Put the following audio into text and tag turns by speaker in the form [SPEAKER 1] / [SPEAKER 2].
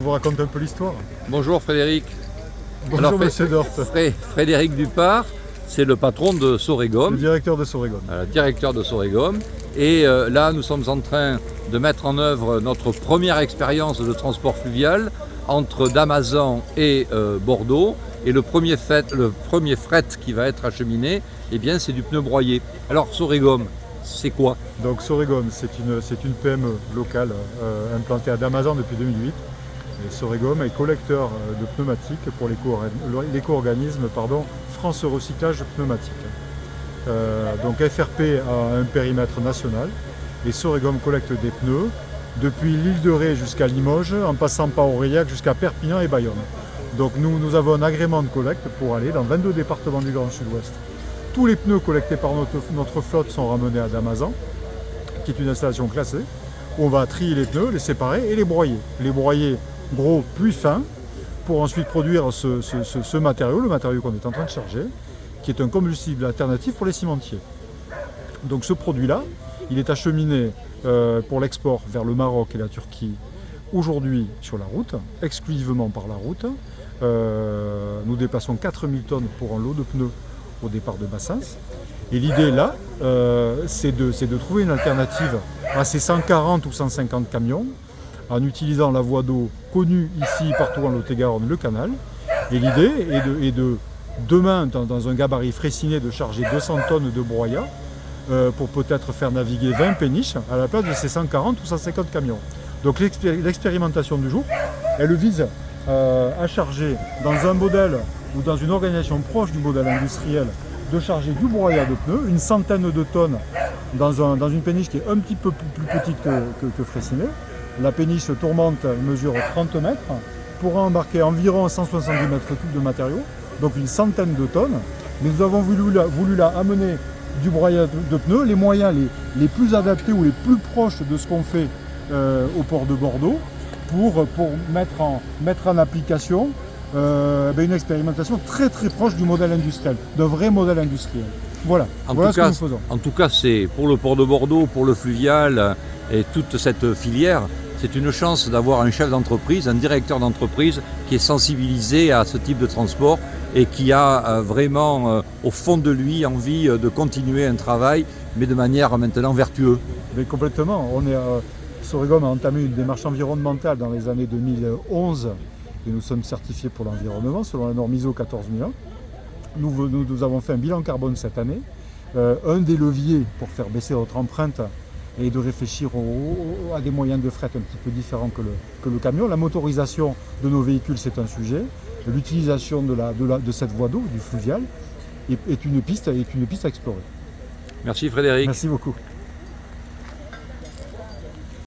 [SPEAKER 1] Vous raconte un peu l'histoire.
[SPEAKER 2] Bonjour Frédéric.
[SPEAKER 1] Bonjour
[SPEAKER 2] Alors,
[SPEAKER 1] Monsieur Dort,
[SPEAKER 2] Frédéric Dupart, c'est le patron de
[SPEAKER 1] le
[SPEAKER 2] Sorégom,
[SPEAKER 1] directeur de Sorégom.
[SPEAKER 2] directeur de Sorégom. Et là, nous sommes en train de mettre en œuvre notre première expérience de transport fluvial entre Damazan et Bordeaux. Et le premier fret qui va être acheminé, eh bien, c'est du pneu broyé. Alors Sorégom, c'est quoi?
[SPEAKER 1] Donc Sorégom, c'est une PME locale implantée à Damazan depuis 2008. Et Sorégom est collecteur de pneumatiques pour l'éco-organisme France Recyclage Pneumatique. Donc FRP a un périmètre national et Sorégom collecte des pneus depuis l'île de Ré jusqu'à Limoges, en passant par Aurillac jusqu'à Perpignan et Bayonne. Donc nous avons un agrément de collecte pour aller dans 22 départements du Grand Sud-Ouest. Tous les pneus collectés par notre flotte sont ramenés à Damazan, qui est une installation classée, où on va trier les pneus, les séparer et les broyer. Les broyer gros puis fin, pour ensuite produire ce matériau, le matériau qu'on est en train de charger, qui est un combustible alternatif pour les cimentiers. Donc ce produit-là, il est acheminé pour l'export vers le Maroc et la Turquie aujourd'hui sur la route, exclusivement par la route. Nous déplaçons 4000 tonnes pour un lot de pneus au départ de Bassins. Et l'idée là, c'est de trouver une alternative à ces 140 ou 150 camions en utilisant la voie d'eau connue ici, partout en Lot-et-Garonne, le canal. Et l'idée est de demain, dans un gabarit Freycinet, de charger 200 tonnes de broyat pour peut-être faire naviguer 20 péniches à la place de ces 140 ou 150 camions. Donc l'expérimentation du jour, elle vise à charger dans un modèle ou dans une organisation proche du modèle industriel, de charger du broyat de pneus, une centaine de tonnes dans une péniche qui est un petit peu plus petite que Freycinet. La péniche tourmente mesure 30 mètres, pourra embarquer environ 170 mètres cubes de matériaux, donc une centaine de tonnes. Mais nous avons voulu là amener du broyat de pneus, les moyens les plus adaptés ou les plus proches de ce qu'on fait au port de Bordeaux, pour mettre en application une expérimentation très très proche du modèle industriel, d'un vrai modèle industriel. Voilà ce que nous faisons.
[SPEAKER 2] En tout cas, c'est pour le port de Bordeaux, pour le fluvial et toute cette filière, c'est une chance d'avoir un chef d'entreprise, un directeur d'entreprise qui est sensibilisé à ce type de transport et qui a vraiment au fond de lui envie de continuer un travail, mais de manière maintenant vertueuse.
[SPEAKER 1] Mais complètement. Sorégom a entamé une démarche environnementale dans les années 2011 et nous sommes certifiés pour l'environnement selon la norme ISO 14001. Nous avons fait un bilan carbone cette année. Un des leviers pour faire baisser notre empreinte et de réfléchir à des moyens de fret un petit peu différents que le camion. La motorisation de nos véhicules, c'est un sujet. L'utilisation de cette voie d'eau, du fluvial, est une piste à explorer.
[SPEAKER 2] Merci Frédéric.
[SPEAKER 1] Merci beaucoup.